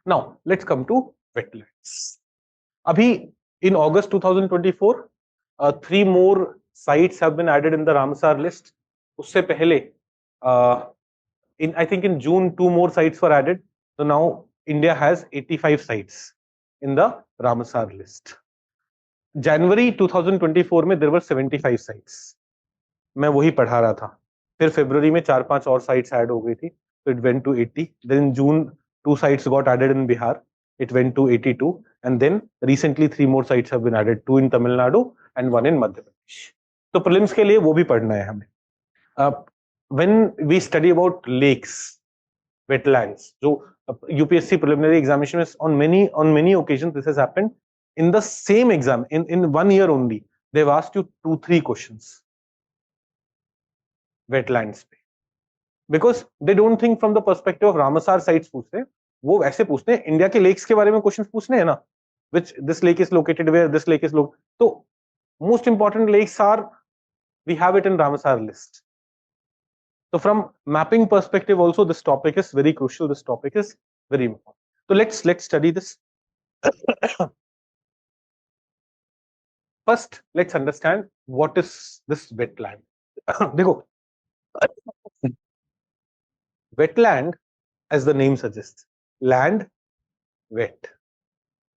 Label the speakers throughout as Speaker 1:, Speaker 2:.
Speaker 1: Now let's come to wetlands. Abhi in August 2024, 3 more sites have been added in the Ramsar list. Usse pehle, I think in June 2 more sites were added. So now India has 85 sites in the Ramsar list. January 2024 में there were 75 sites. मैं वही पढ़ा रहा था. फिर February में 4-5 और sites add हो गई थी. So it went to 80. Then in June 2 sites got added in Bihar. It went to 82. And then recently 3 more sites have been added. 2 in Tamil Nadu and 1 in Madhya Pradesh. So prelims के लिए वो भी पढ़ना है हमें. When we study about lakes, wetlands, so UPSC preliminary examination is on many occasions this has happened. In the same exam, in 1 year only, they've asked you 2-3 questions. Wetlands पे. Because they don't think from the perspective of Ramsar sites पूछते हैं, वो ऐसे पूछते हैं India के lakes के बारे में क्वेश्चंस पूछने हैं ना, which this lake is located where, this lake is located. So most important lakes are, we have it in Ramsar list. So from mapping perspective also this topic is very crucial, this topic is very important. So let's study this. First let's understand what is this wetland. देखो, wetland as the name suggests, land wet,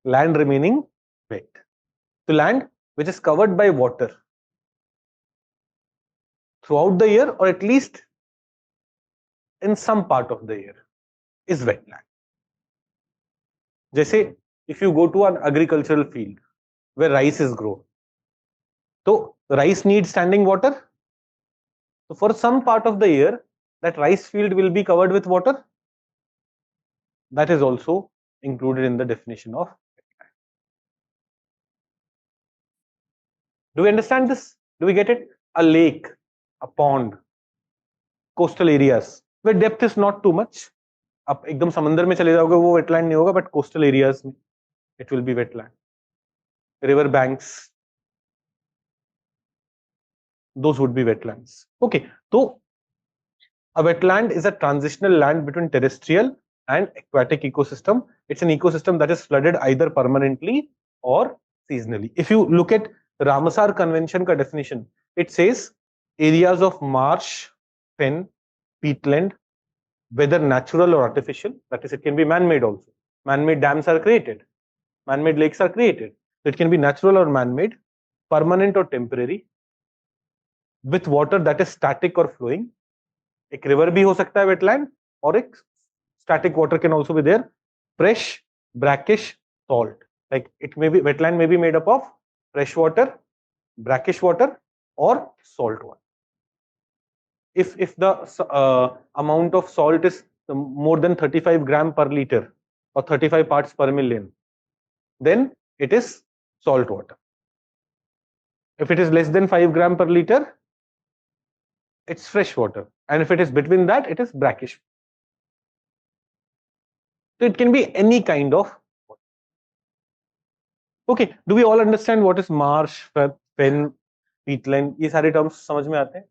Speaker 1: land remaining wet. So land which is covered by water throughout the year or at least in some part of the year is wetland. जैसे if you go to an agricultural field where rice is grown, so rice needs standing water. So for some part of the year that rice field will be covered with water. That is also included in the definition of wetland. Do we understand this? Do we get it? A lake, a pond, coastal areas where depth is not too much. आप एकदम समंदर में चले जाओगे वो wetland नहीं होगा, but coastal areas में it will be wetland. River banks, those would be wetlands. Okay, so a wetland is a transitional land between terrestrial and aquatic ecosystem. It's an ecosystem that is flooded either permanently or seasonally. If you look at Ramsar Convention ka definition, it says areas of marsh, fen, peatland, whether natural or artificial, that is, it can be man-made also. Man-made dams are created, man-made lakes are created. It can be natural or man-made, permanent or temporary, with water that is static or flowing. एक river भी हो सकता है wetland, और एक static water can also be there. Fresh, brackish, salt. Like it may be, wetland may be made up of fresh water, brackish water, or salt water. If the amount of salt is more than 35 gram per liter or 35 parts per million, then it is salt water. If it is less than 5 gram per liter, it's fresh water, and if it is between that, it is brackish. So it can be any kind of water. Okay, do we all understand what is marsh, fen, peatland? ये सारे terms समझ में आते हैं?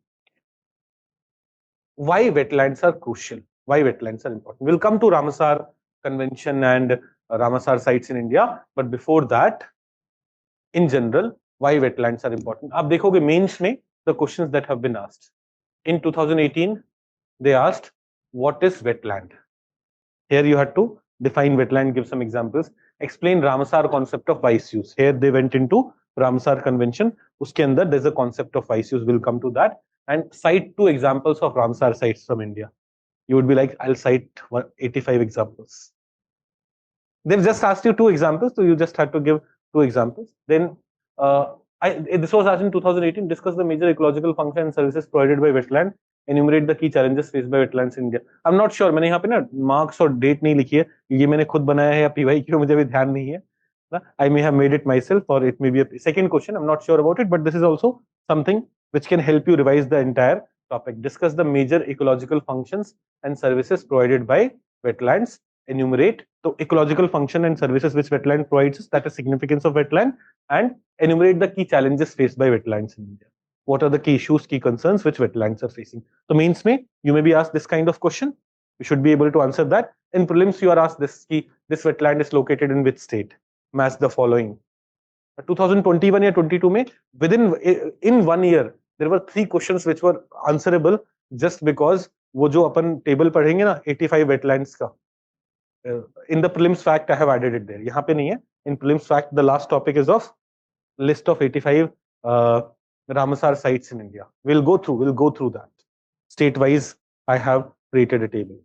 Speaker 1: Why wetlands are crucial? Why wetlands are important? We'll come to Ramsar Convention and Ramsar sites in India, but before that, in general, why wetlands are important? आप देखोगे mains में the questions that have been asked. In 2018, they asked, what is wetland? Here you had to define wetland, give some examples, explain Ramsar concept of vice use. Here they went into Ramsar Convention. Uske andar there's a concept of vice use. We'll come to that. And cite 2 examples of Ramsar sites from India. You would be like, I'll cite 85 examples. They've just asked you 2 examples, so you just had to give 2 examples. Then this was asked in 2018. Discuss the major ecological function and services provided by wetland. Enumerate the key challenges faced by wetlands in India. I'm not sure. मैंने यहाँ पे ना marks और date नहीं लिखी है. ये मैंने खुद बनाया है या PY क्यों मुझे भी ध्यान नहीं है. I may have made it myself, or it may be a second question. I'm not sure about it, but this is also something which can help you revise the entire topic. Discuss the major ecological functions and services provided by wetlands. Enumerate the ecological function and services which wetland provides, that is significance of wetland, and enumerate the key challenges faced by wetlands in India. What are the key issues, key concerns which wetlands are facing? So mains mein, you may be asked this kind of question. You should be able to answer that. In prelims, you are asked this key, this wetland is located in which state? Match the following. 2021 या 22 में within in 1 year there were 3 questions which were answerable just because वो जो अपन table पढ़ेंगे ना 85 wetlands का in the prelims fact I have added it there. यहाँ पे नहीं है. In prelims fact the last topic is of list of 85 Ramsar sites in India. We'll go through that. State wise I have created a table.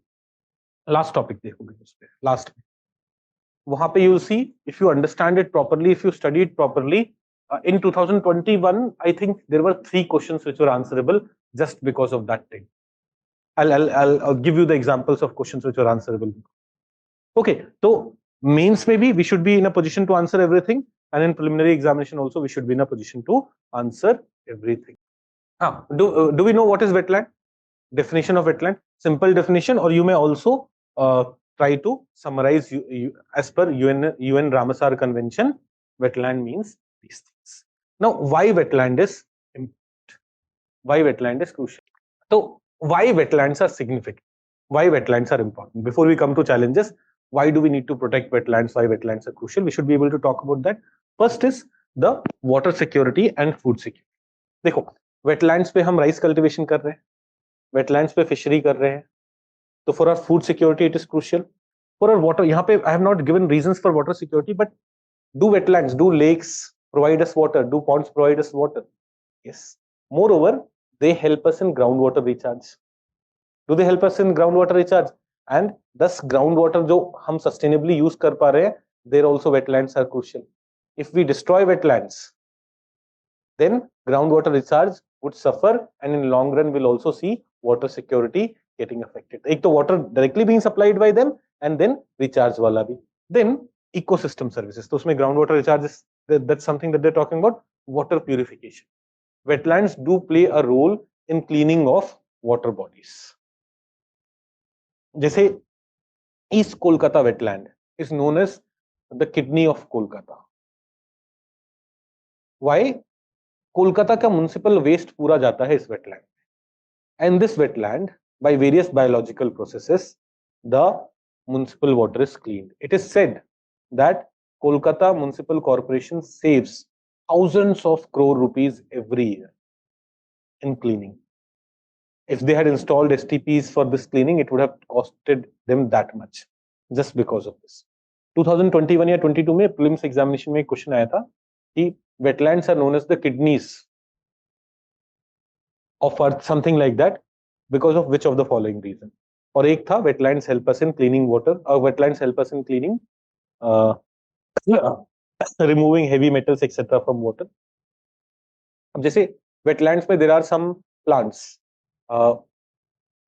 Speaker 1: Last topic देखोगे उस पे. Last. वहां पे you'll see if you understand it properly, if you study it properly. In 2021, I think there were 3 questions which were answerable just because of that thing. I'll give you the examples of questions which were answerable. Okay, so mains maybe we should be in a position to answer everything, and in preliminary examination also we should be in a position to answer everything. Do we know what is wetland? Definition of wetland, simple definition, or you may also try to summarize as per UN Ramsar Convention. Wetland means these things. Now, why wetland is important? Why wetland is crucial? So, why wetlands are significant? Why wetlands are important? Before we come to challenges, why do we need to protect wetlands? Why wetlands are crucial? We should be able to talk about that. First is the water security and food security. देखो, wetlands पे हम rice cultivation कर रहे हैं, wetlands पे fishery कर रहे हैं. So for our food security, it is crucial. For our water, यहाँ पे I have not given reasons for water security, but do wetlands, do lakes provide us water? Do ponds provide us water? Yes. Moreover, they help us in groundwater recharge. Do they help us in groundwater recharge? And thus groundwater जो हम sustainably use कर पा रहे हैं, there also wetlands are crucial. If we destroy wetlands, then groundwater recharge would suffer, and in long run we'll also see water security getting affected. एक तो water directly being supplied by them, and then recharge वाला भी. Then ecosystem services. तो उसमें groundwater recharge is that's something that they're talking about. Water purification. Wetlands do play a role in cleaning of water bodies. जैसे East Kolkata wetland is known as the kidney of Kolkata. Why? Kolkata का municipal waste पूरा जाता है इस wetland में, and this wetland by various biological processes the municipal water is cleaned. It is said that Kolkata municipal corporation saves thousands of crore rupees every year in cleaning. If they had installed STPs for this cleaning, it would have costed them that much just because of this. 2021 या 22 में prelims examination में एक question आया था कि wetlands are known as the kidneys of earth, something like that, because of which of the following reason. और एक था wetlands help us in cleaning water, or wetlands help us in cleaning removing heavy metals etc from water. अब जैसे wetlands में there are some plants,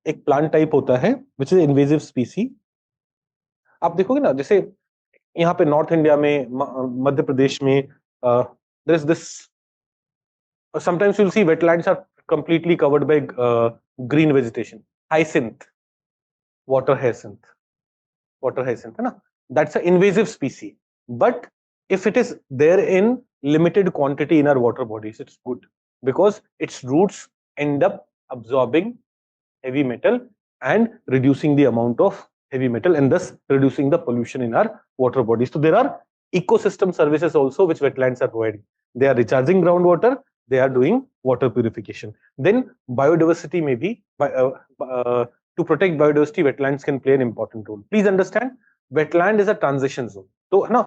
Speaker 1: एक plant type होता है which is invasive species. आप देखोगे ना, जैसे यहाँ पे नॉर्थ इंडिया में, मध्य प्रदेश में there is this, sometimes you'll see wetlands are completely covered by green vegetation. Hyacinth, water hyacinth है ना, that's an invasive species, but if it is there in limited quantity in our water bodies, it's good because its roots end up absorbing heavy metal and reducing the amount of heavy metal, and thus reducing the pollution in our water bodies. So there are ecosystem services also which wetlands are providing. They are recharging groundwater, they are doing water purification. Then biodiversity may be, to protect biodiversity, wetlands can play an important role. Please understand, wetland is a transition zone. So na,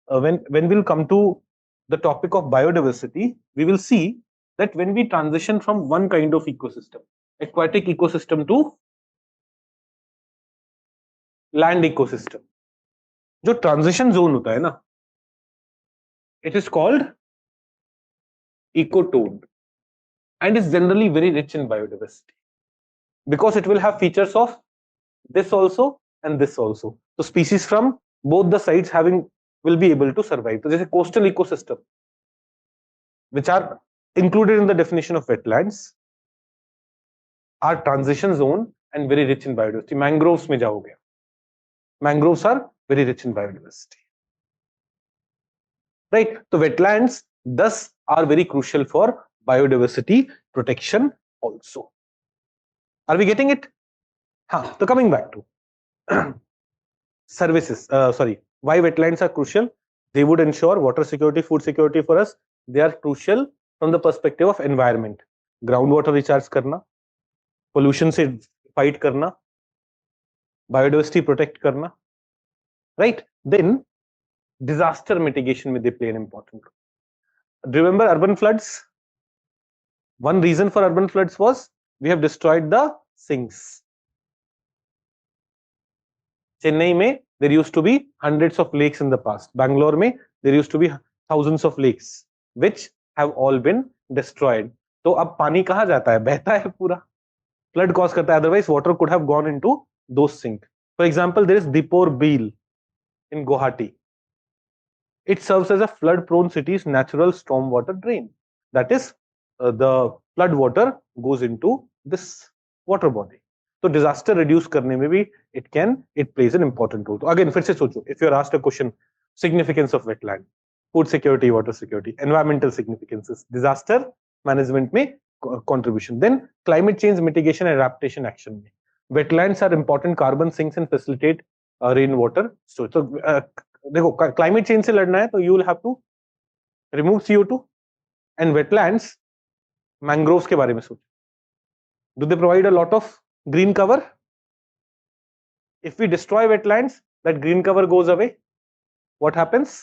Speaker 1: when we'll come to the topic of biodiversity, we will see that when we transition from one kind of ecosystem, aquatic ecosystem, to land ecosystem, जो transition zone होता है ना, it is called ecotone, and is generally very rich in biodiversity because it will have features of this also and this also. So species from both the sides will be able to survive. So जैसे coastal ecosystem, which are included in the definition of wetlands, are transition zone and very rich in biodiversity. Mangroves में जाओगे, mangroves are very rich in biodiversity, right? So wetlands thus are very crucial for biodiversity protection also. Are we getting it? So coming back to services. Why wetlands are crucial? They would ensure water security, food security for us. They are crucial from the perspective of environment. Groundwater recharge करना, pollution से fight करना, biodiversity protect करना, right? Then disaster mitigation में they play an important role. Remember urban floods? One reason for urban floods was we have destroyed the sinks. Chennai में there used to be hundreds of lakes in the past. Bangalore में there used to be thousands of lakes which have all been destroyed. तो अब पानी कहाँ जाता है? बहता है पूरा. Flood cause करता है. Otherwise water could have gone into those sinks. For example, there is Dipor Beel in Guwahati. It serves as a flood-prone city's natural stormwater drain. That is, the flood water goes into this water body. So disaster reduce करने में भी it plays an important role. So again, फिर से सोचो, if you are asked a question, significance of wetland, food security, water security, environmental significances, disaster management में contribution, then climate change mitigation and adaptation action में. Wetlands are important carbon sinks and facilitate rainwater storage. So देखो climate change से लड़ना है तो you will have to remove CO2 and wetlands mangroves के बारे में सोचो. Do they provide a lot of green cover? If we destroy wetlands that green cover goes away, what happens?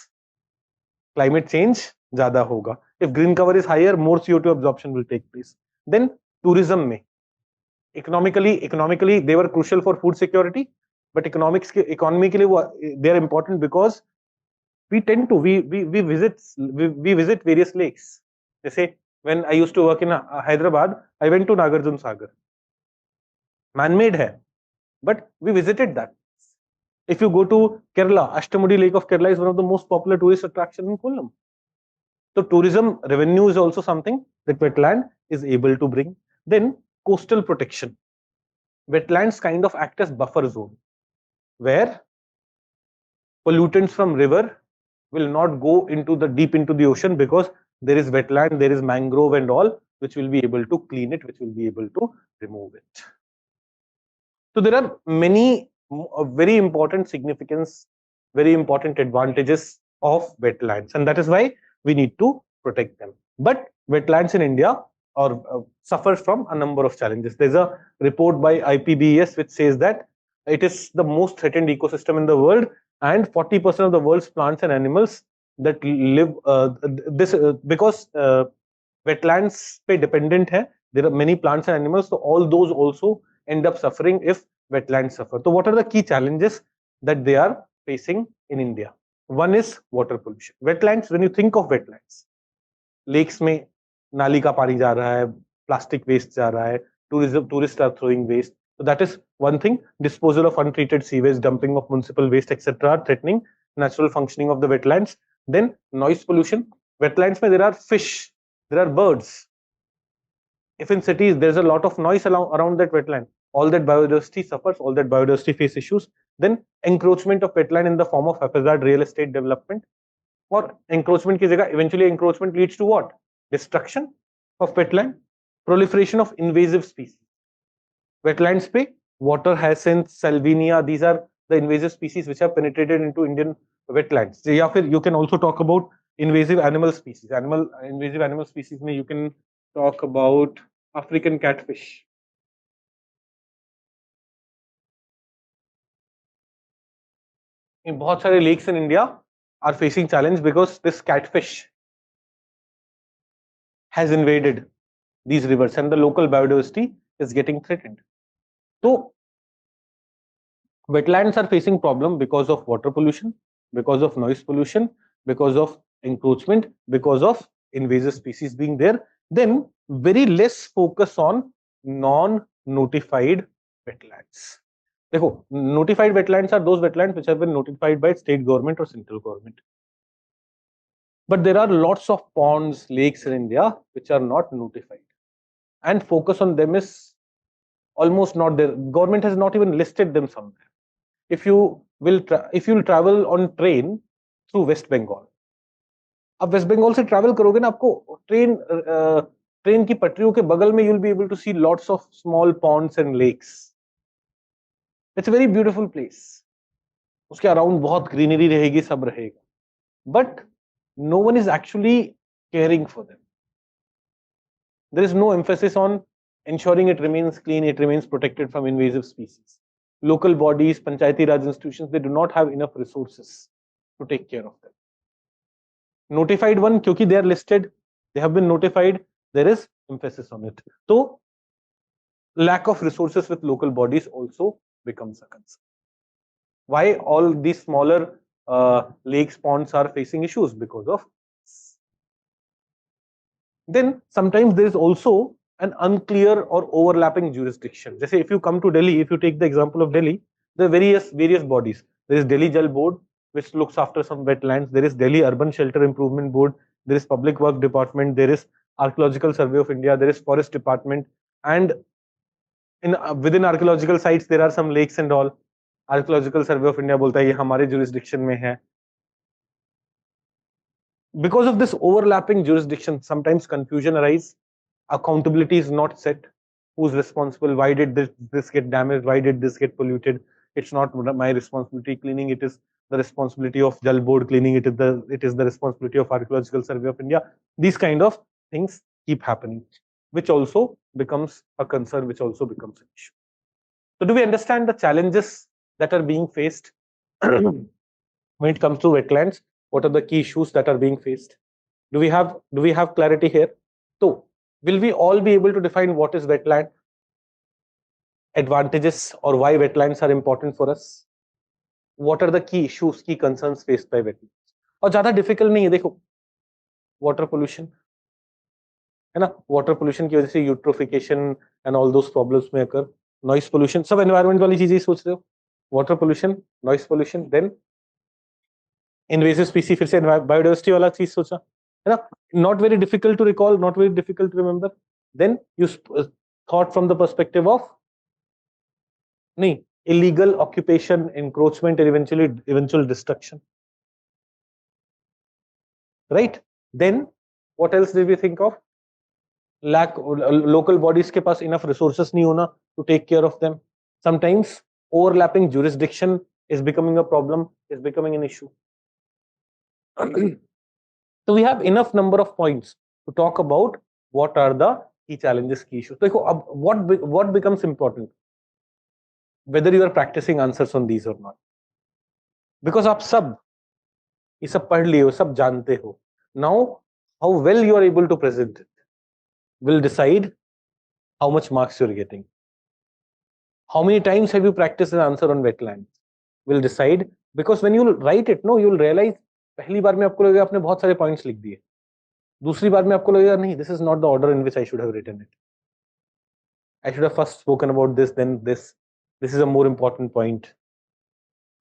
Speaker 1: Climate change ज्यादा होगा. If green cover is higher, more CO2 absorption will take place. Then tourism में economically they were crucial for food security, but economy के लिए वो they are important because we tend to we visit various lakes. जैसे when I used to work in Hyderabad, I went to Nagarjun Sagar. Man-made है, but we visited that. If you go to Kerala, Ashtamudi Lake of Kerala is one of the most popular tourist attraction in Kollam. So tourism revenue is also something that wetland is able to bring. Then coastal protection. Wetlands kind of act as buffer zone, where pollutants from river will not go into the deep into the ocean because there is wetland, there is mangrove and all, which will be able to clean it, which will be able to remove it. So there are many very important significance, very important advantages of wetlands, and that is why we need to protect them. But wetlands in India suffer from a number of challenges. There's a report by IPBES which says that it is the most threatened ecosystem in the world, and 40% of the world's plants and animals that live because wetlands पे dependent है. There are many plants and animals, so all those also end up suffering if wetlands suffer. So what are the key challenges that they are facing in India? One is water pollution. Wetlands, when you think of wetlands, lakes में नाली का पानी जा रहा है, plastic waste जा रहा है, tourists are throwing waste. So that is one thing. Disposal of untreated sewage, dumping of municipal waste, etc., are threatening natural functioning of the wetlands. Then noise pollution. Wetlands mein there are fish, there are birds. If in cities there is a lot of noise around that wetland, all that biodiversity suffers, all that biodiversity face issues. Then encroachment of wetland in the form of haphazard real estate development. Or encroachment की जगह eventually encroachment leads to what? Destruction of wetland, proliferation of invasive species. Wetlands पे water hyacinth, salvinia, these are the invasive species which have penetrated into Indian wetlands. या फिर you can also talk about invasive animal species. Invasive animal species में you can talk about African catfish. In बहुत सारे lakes in India are facing challenge because this catfish has invaded these rivers and the local biodiversity is getting threatened. So wetlands are facing problem because of water pollution, because of noise pollution, because of encroachment, because of invasive species being there. Then very less focus on non-notified wetlands. देखो, notified wetlands are those wetlands which have been notified by state government or central government. But there are lots of ponds, lakes in India which are not notified, and focus on them is almost not there. Government has not even listed them somewhere. If you will travel on train through West Bengal, अब waste Bengal से travel करोगे ना, आपको train की पटरियों के बगल में you will be able to see lots of small ponds and lakes. It's a very beautiful place. उसके अराउंड बहुत ग्रीनरी रहेगी, सब रहेगा, but no one is actually caring for them. There is no emphasis on ensuring it remains clean, it remains protected from invasive species. Local bodies, panchayati raj institutions, they do not have enough resources to take care of them. Notified one, kyunki they are listed, they have been notified, there is emphasis on it. So lack of resources with local bodies also becomes a concern. Why all these smaller lakes, ponds are facing issues? Because of this. Then sometimes there is also an unclear or overlapping jurisdiction. Just say if you come to Delhi, if you take the example of Delhi, there are various bodies. There is Delhi Jal Board, which looks after some wetlands. There is Delhi Urban Shelter Improvement Board. There is Public Work Department. There is Archaeological Survey of India. There is Forest Department. And in within archaeological sites, there are some lakes and all. Archaeological Survey of India बोलता है ये हमारे jurisdiction में है. Because of this overlapping jurisdiction, sometimes confusion arises. Accountability is not set. Who's responsible? Why did this get damaged? Why did this get polluted? It's not my responsibility. Cleaning it is the responsibility of Jal Board. Cleaning it is the responsibility of Archaeological Survey of India. These kind of things keep happening, which also becomes a concern, which also becomes an issue. So do we understand the challenges that are being faced when it comes to wetlands? What are the key issues that are being faced? Do we have clarity here? So will we all be able to define what is wetland, advantages, or why wetlands are important for us? What are the key issues, key concerns faced by wetlands? और ज्यादा difficult नहीं है. देखो, water pollution है ना, water pollution की वजह से eutrophication and all those problems में अकर, नॉइस पोल्यूशन, सब एनवायरनमेंट वाली चीजें सोच रहे हो. Water pollution, noise pollution, then invasive species, फिर से बायोडाइवर्सिटी वाला चीज सोचा है ना. Not very difficult to recall, not very difficult to remember. Then you thought from the perspective of नहीं, illegal occupation, encroachment, and eventual destruction, right? Then what else did we think of? Lack local bodies के पास enough resources नहीं होना to take care of them. Sometimes overlapping jurisdiction is becoming a problem, is becoming an issue. So we have enough number of points to talk about what are the key challenges, key issues. देखो अब what becomes important, whether you are practicing answers on these or not, because आप सब ये सब पढ़ लिए हो, सब जानते हो. Now how well you are able to present it will decide how much marks you are getting. How many times have you practiced an answer on wetlands will decide, because when you write it, no, you will realize पहली बार में आपको लगेगा आपने बहुत सारे points लिख दिए, दूसरी बार में आपको लगेगा नहीं, this is not the order in which I should have written it. I should have first spoken about this, then this. This is a more important point.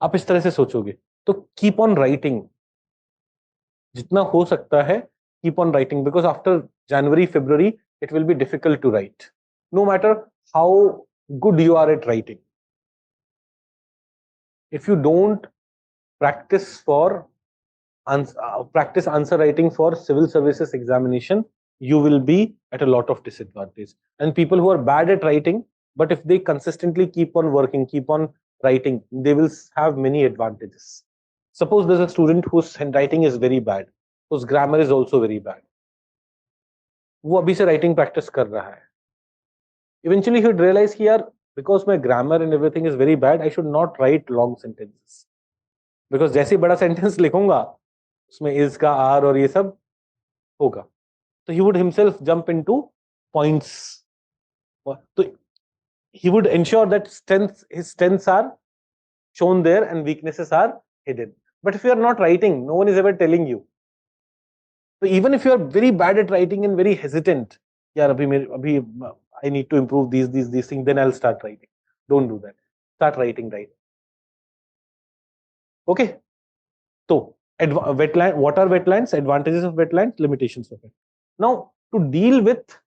Speaker 1: आप इस तरह से सोचोगे तो keep on writing. जितना हो सकता है keep on writing, because after January, February, it will be difficult to write, no matter how good you are at writing. If you don't practice answer writing for civil services examination, you will be at a lot of disadvantage. And people who are bad at writing, but if they consistently keep on working, keep on writing, they will have many advantages. Suppose there's a student whose handwriting is very bad, whose grammar is also very bad. वो अभी से writing practice कर रहा है. Eventually he would realize कि यार, because my grammar and everything is very bad, I should not write long sentences. Because जैसे बड़ा sentence लिखूंगा, उसमें is का R और ये सब होगा. So he would himself jump into points. So he would ensure that his strengths are shown there and weaknesses are hidden. But if you are not writing, no one is ever telling you. So even if you are very bad at writing and very hesitant, yaar abhi I need to improve these things, then I'll start writing. Don't do that. Start writing right. Okay. So wetland, what are wetlands? Advantages of wetlands, limitations of it. Now, to deal with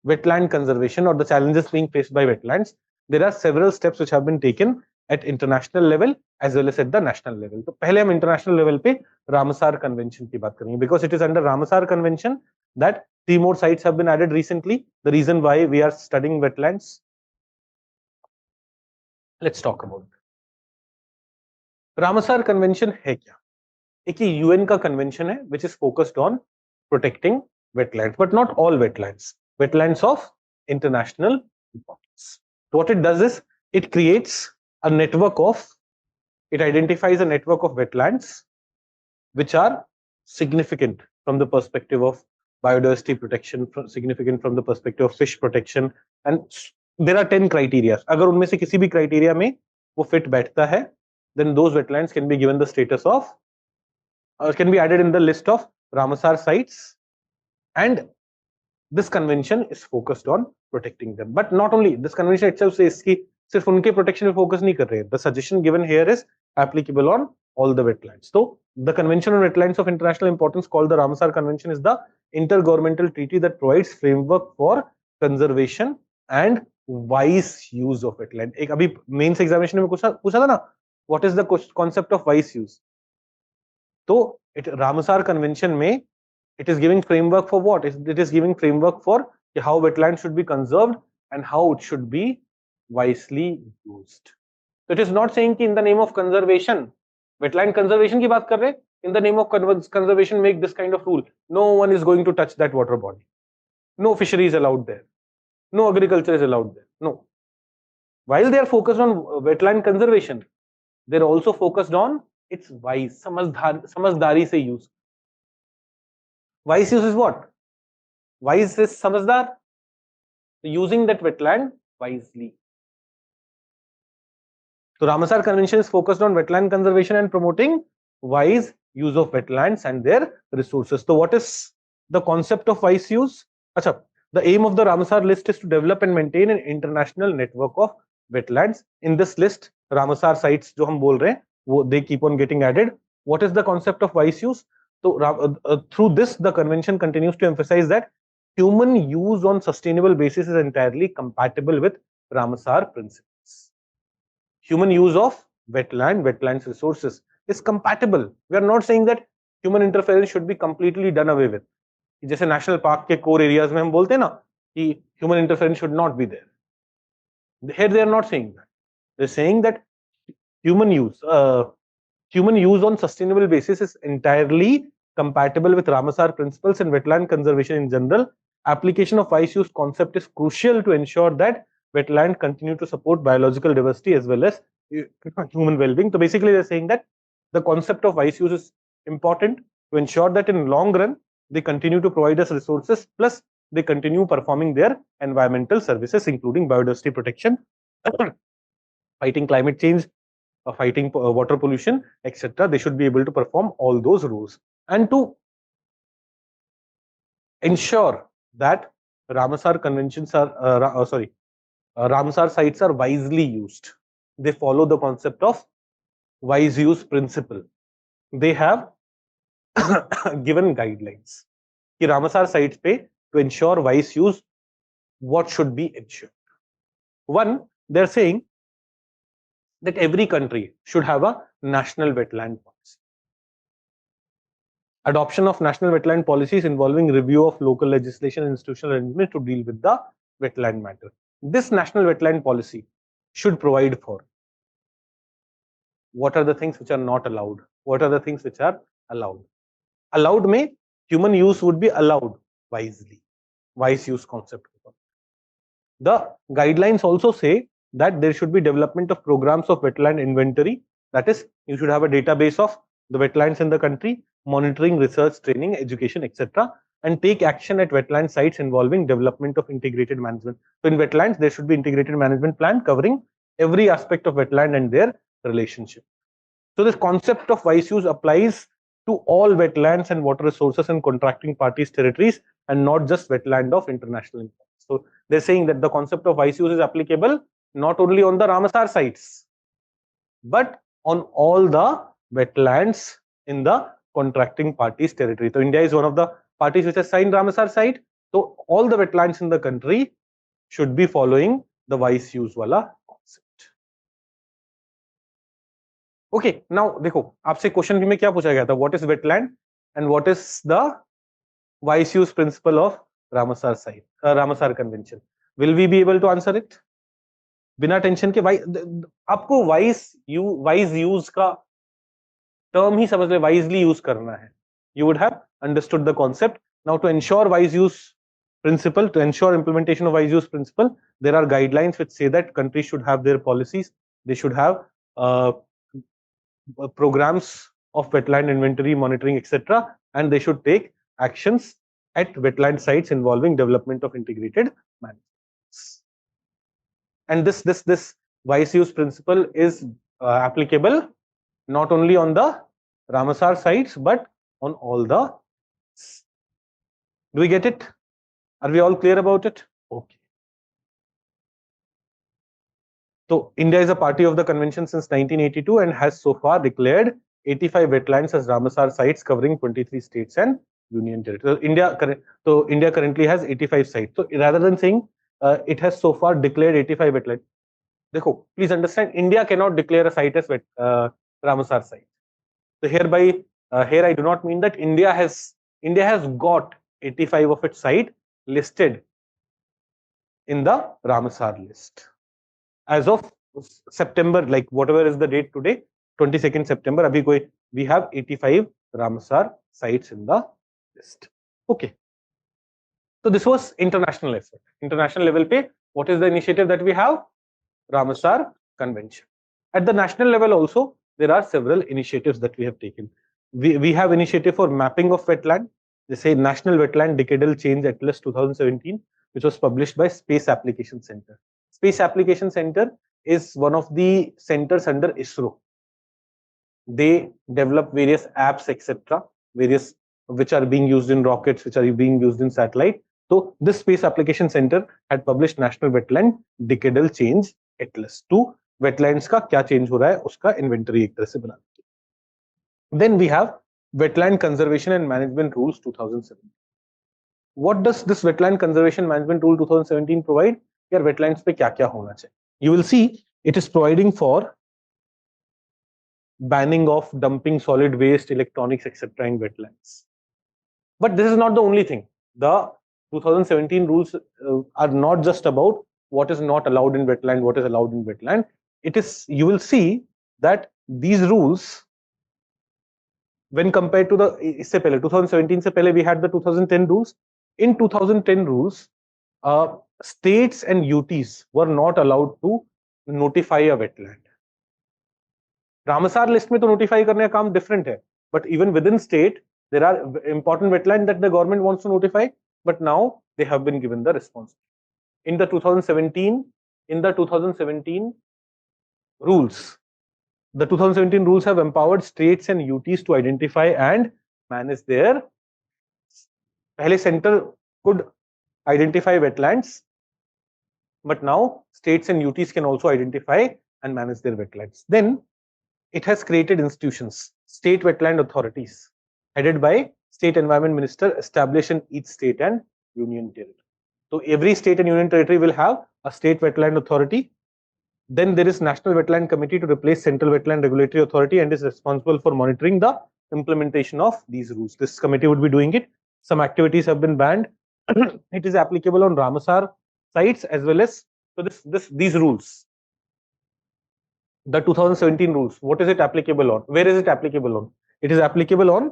Speaker 1: wetland conservation or the challenges being faced by wetlands, there are several steps which have been taken at international level as well as at the national level. तो पहले हम international level पे Ramsar Convention की बात करेंगे, because it is under Ramsar Convention that 3 more sites have been added recently. The reason why we are studying wetlands, let's talk about it. Ramsar convention है क्या? एक यूएन का convention है which is focused on protecting wetlands, but not all wetlands of international importance. So what it does is it creates a network of, it identifies a network of wetlands which are significant from the perspective of biodiversity protection, significant from the perspective of fish protection, and there are 10 criteria. अगर उनमें से किसी भी criteria में वो fit बैठता है, then those wetlands can be given the status of, can be added in the list of Ramsar sites, and this convention is focused on protecting them. But not only this convention itself says कि सिर्फ उनके protection पे focus नहीं कर रहे हैं. The suggestion given here is applicable on all the wetlands. So the Convention on Wetlands of International Importance, called the Ramsar Convention, is the intergovernmental treaty that provides framework for conservation and wise use of wetland. एक अभी mains examination में पूछा था ना, what is the concept of wise use? तो Ramsar Convention में it is giving framework for what? It is giving framework for how wetlands should be conserved and how it should be wisely used. So it is not saying कि in the name of conservation, wetland conservation की बात कर रहे हैं, in the name of conservation make this kind of rule. No one is going to touch that water body. No fishery is allowed there. No agriculture is allowed there. No. While they are focused on wetland conservation, they're also focused on its wise, समझदारी से use. Wise use is what? Wise is samajhdar, using that wetland wisely. So Ramsar Convention is focused on wetland conservation and promoting wise use of wetlands and their resources. So what is the concept of wise use? Achha, the aim of the Ramsar list is to develop and maintain an international network of wetlands. In this list, Ramsar sites जो हम बोल रहे हैं, they keep on getting added. What is the concept of wise use? So through this, the convention continues to emphasize that human use on sustainable basis is entirely compatible with Ramsar principles. Human use of wetlands resources is compatible. We are not saying that human interference should be completely done away with. जैसे national park के core areas में हम बोलते हैं ना कि human interference should not be there. Here they are not saying that. They are saying that human use on sustainable basis is entirely compatible with Ramsar principles and wetland conservation in general. Application of wise use concept is crucial to ensure that wetland continue to support biological diversity as well as human well-being. So basically they're saying that the concept of wise use is important to ensure that in long run they continue to provide us resources, plus they continue performing their environmental services including biodiversity protection, fighting climate change, fighting water pollution, etc. They should be able to perform all those roles. And to ensure that Ramsar conventions are, Ramsar sites are wisely used, they follow the concept of wise use principle. They have given guidelines कि Ramsar sites पे to ensure wise use, what should be ensured. One, they're saying that every country should have a national wetland policy. Adoption of national wetland policies involving review of local legislation and institutional arrangements to deal with the wetland matter. This national wetland policy should provide for what are the things which are not allowed, what are the things which are allowed. Allowed may human use would be allowed wisely, wise use concept. The guidelines also say that there should be development of programs of wetland inventory. That is, you should have a database of the wetlands in the country, monitoring, research, training, education, etc., and take action at wetland sites involving development of integrated management. So in wetlands, there should be integrated management plan covering every aspect of wetland and their relationship. So this concept of wise use applies to all wetlands and water resources and contracting parties' territories, and not just wetland of international importance. So they're saying that the concept of wise use is applicable not only on the Ramsar sites, but on all the wetlands in the contracting parties' territory. So India is one of the parties which has signed Ramsar site. So all the wetlands in the country should be following the wise use wala concept. Okay, now देखो आपसे question में क्या पूछा गया था, what is wetland and what is the wise use principle of Ramsar site, Ramsar convention. Will we be able to answer it? बिना tension के आपको वाइज यूज का टर्म ही समझ ले, वाइजली यूज करना है. You would have understood the concept. Now, to ensure wise use principle, to ensure implementation of wise use principle, there are guidelines which say that countries should have their policies. They should have programs of wetland inventory, monitoring, etc., and they should take actions at wetland sites involving development of integrated management. And this wise use principle is applicable not only on the Ramsar sites but on all the. Do we get it? Are we all clear about it? Okay. So India is a party of the convention since 1982 and has so far declared 85 wetlands as Ramsar sites covering 23 states and union territories. India currently has 85 sites. So rather than saying it has so far declared 85 wetlands, देखो, please understand, India cannot declare a site as Ramsar site. So here I do not mean that India has got 85 of its site listed in the Ramsar list as of September, like whatever is the date today, 22nd September. Abhi we have 85 Ramsar sites in the list. Okay. So this was international effort. International level pe, what is the initiative that we have? Ramsar Convention. At the national level also, there are several initiatives that we have taken. We have initiative for mapping of wetland. They say National Wetland Decadal Change Atlas 2017, which was published by Space Application Center. Space Application Center is one of the centers under ISRO. They develop various apps, etc., various which are being used in rockets, which are being used in satellite. So this Space Application Center had published National Wetland Decadal Change Atlas to wetlands का क्या change हो रहा है उसका inventory एक तरह से बना. Then we have Wetland Conservation and Management Rules 2017. What does this Wetland Conservation Management Rule 2017 provide? यार wetlands पे क्या क्या होना चाहिए? You will see it is providing for banning of dumping solid waste, electronics, etc. in wetlands. But this is not the only thing. The 2017 rules are not just about what is not allowed in wetland, what is allowed in wetland. It is, you will see that these rules, when compared to the 2017 se pehle we had the 2010 rules. In 2010 rules, states and UTs were not allowed to notify a wetland. Ramsar list में तो notify करने का काम different है, but even within state there are important wetland that the government wants to notify, but now they have been given the response. In the 2017 rules, the 2017 rules have empowered states and UTs to identify and manage their. पहले center could identify wetlands, but now states and UTs can also identify and manage their wetlands. Then it has created institutions, state wetland authorities, headed by State Environment Minister, established in each state and union territory. So every state and union territory will have a state wetland authority. Then there is National Wetland Committee to replace Central Wetland Regulatory Authority and is responsible for monitoring the implementation of these rules. This committee would be doing it. Some activities have been banned. It is applicable on Ramsar sites as well as, so these rules. The 2017 rules, what is it applicable on? Where is it applicable on? It is applicable on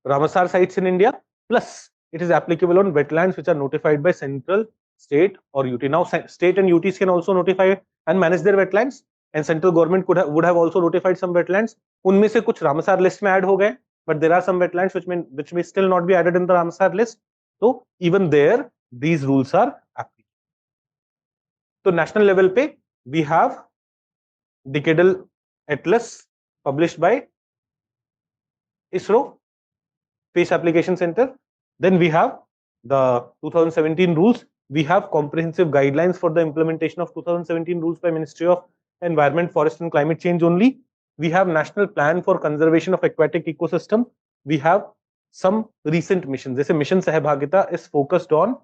Speaker 1: Ramsar sites in India, plus it is applicable on wetlands which are notified by central, state or UT. Now state and UTs can also notify and manage their wetlands, and central government would have also notified some wetlands. उनमें से कुछ Ramsar list में add हो गए, but there are some wetlands which may still not be added in the Ramsar list. So even there, these rules are applicable. So national level पे we have Decadal Atlas published by ISRO, Space Application Center. Then we have the 2017 rules. We have comprehensive guidelines for the implementation of 2017 rules by Ministry of Environment, Forest and Climate Change only. We have National Plan for Conservation of Aquatic Ecosystem. We have some recent missions. This Mission Sahbagita is focused on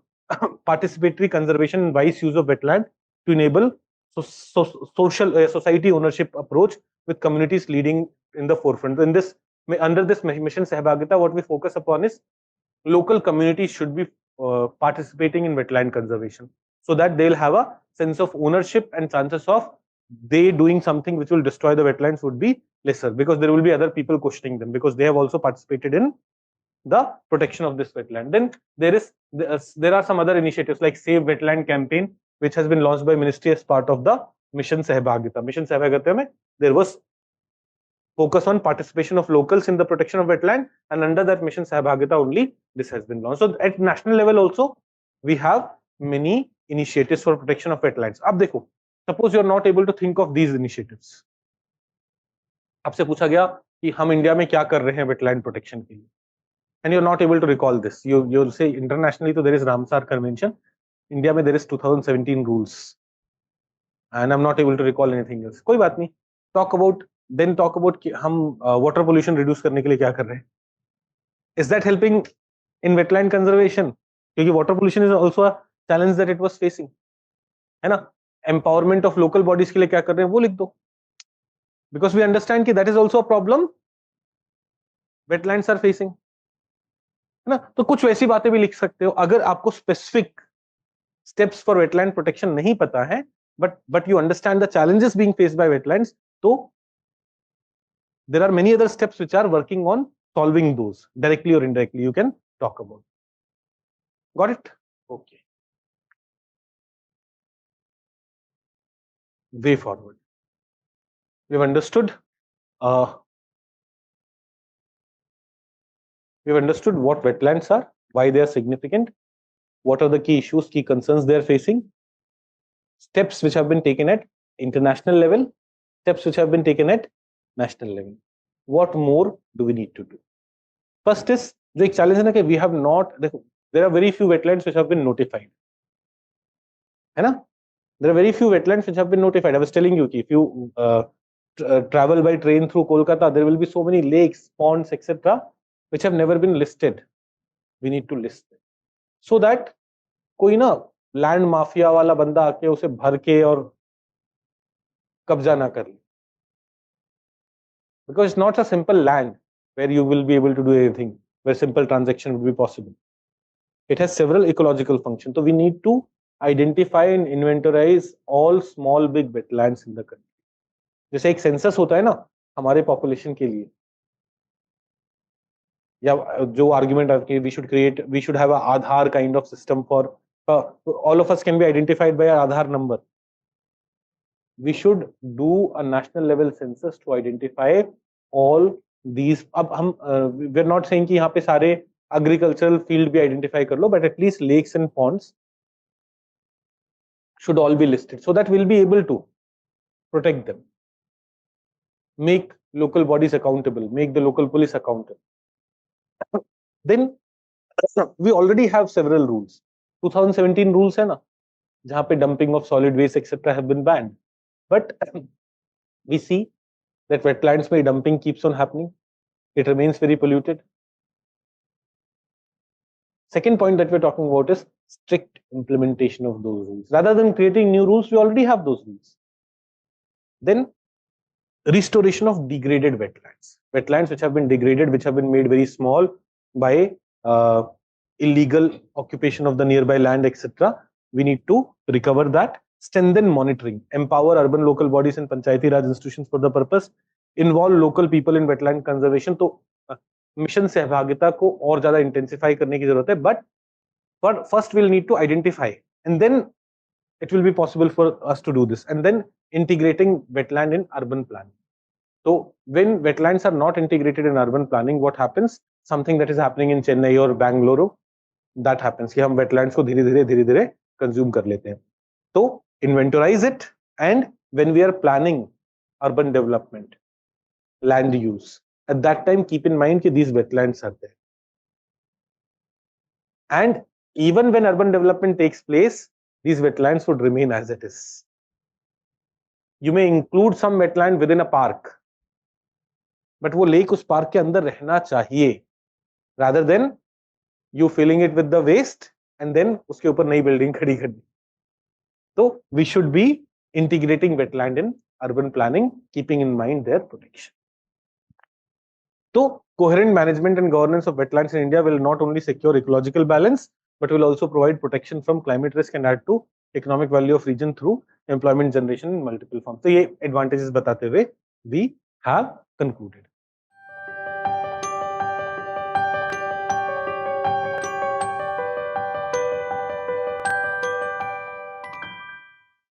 Speaker 1: participatory conservation and wise use of wetland to enable society ownership approach with communities leading in the forefront. In this, under this Mission Sahbagita, what we focus upon is local communities should be participating in wetland conservation so that they'll have a sense of ownership and chances of they doing something which will destroy the wetlands would be lesser, because there will be other people questioning them, because they have also participated in the protection of this wetland. Then there are some other initiatives like Save Wetland campaign, which has been launched by Ministry as part of the Mission Sahbagita. Mission Sahbagita mein there was focus on participation of locals in the protection of wetland, and under that Mission Sahbagita only this has been launched. So at national level also we have many initiatives for protection of wetlands. अब देखो, suppose you are not able to think of these initiatives. आपसे पूछा गया कि हम India में क्या कर रहे हैं wetland protection के लिए, and you're not able to recall this. You'll say internationally, so there is Ramsar Convention. India में there is 2017 rules, and I'm not able to recall anything else. कोई बात नहीं. Talk about कि हम water pollution reduce करने के लिए क्या कर रहे हैं. Is that helping in wetland conservation? क्योंकि water pollution is also a challenge that it was facing, है ना. Empowerment of local bodies के लिए क्या कर रहे हैं वो लिख दो, because we understand कि that is also a problem wetlands are facing, है ना. तो कुछ वैसी बातें भी लिख सकते हो. अगर आपको specific steps for wetland protection नहीं पता है, but you understand the challenges being faced by wetlands, so there are many other steps which are working on solving those directly or indirectly. You can talk about. Got it? Okay. Way forward. We've understood. We've understood what wetlands are, why they are significant, what are the key issues, key concerns they are facing, steps which have been taken at international level, steps which have been taken at national level. What more do we need to do? First is, जो एक challenge है ना कि we have not, there are very few wetlands which have been notified, है ना? There are very few wetlands which have been notified. I was telling you कि if you travel by train through Kolkata, there will be so many lakes, ponds, etc., which have never been listed. We need to list them so that कोई ना land mafia वाला बंदा आके उसे भर के और कब्जा ना कर ले, because it's not a simple land where you will be able to do anything, where simple transaction would be possible. It has several ecological functions. So we need to identify and inventorize all small big wetlands in the country. जैसे एक census होता है ना हमारे population के लिए, या जो आर्गुमेंट है we should have a Aadhaar kind of system for all of us can be identified by our Aadhaar number. We should do a national level census to identify all these. अब हम we're not saying कि यहाँ पे सारे agricultural field भी identify कर लो, but at least lakes and ponds should all be listed so that we'll be able to protect them, make local bodies accountable, make the local police accountable. Then we already have several rules. 2017 rules है ना, जहाँ पे dumping of solid waste etc. have been banned, but we see that wetlands में dumping keeps on happening. It remains very polluted. Second point that we're talking about is strict implementation of those rules. Rather than creating new rules, we already have those rules. Then restoration of degraded wetlands. Wetlands which have been degraded, which have been made very small by illegal occupation of the nearby land, etc. We need to recover that. Strengthen monitoring. Empower urban local bodies and Panchayati Raj institutions for the purpose. Involve local people in wetland conservation. तो mission सहभागिता को और ज्यादा intensify करने की जरूरत है, but first we'll need to identify, and then it will be possible for us to do this, and then integrating wetland in urban planning. So when wetlands are not integrated in urban planning, what happens? Something that is happening in Chennai or Bangalore, that happens कि हम wetlands को धीरे धीरे consume कर लेते हैं. So inventorize it, and when we are planning urban development, land use, at that time keep in mind that these wetlands are there. And even when urban development takes place, these wetlands would remain as it is. You may include some wetland within a park, but वो lake उस park के अंदर रहना चाहिए, rather than you filling it with the waste and then उसके ऊपर नई building खड़ी करनी. So we should be integrating wetland in urban planning, keeping in mind their protection. So coherent management and governance of wetlands in India will not only secure ecological balance, but will also provide protection from climate risk and add to economic value of region through employment generation in multiple form. तो ये advantages बताते हुए we have concluded.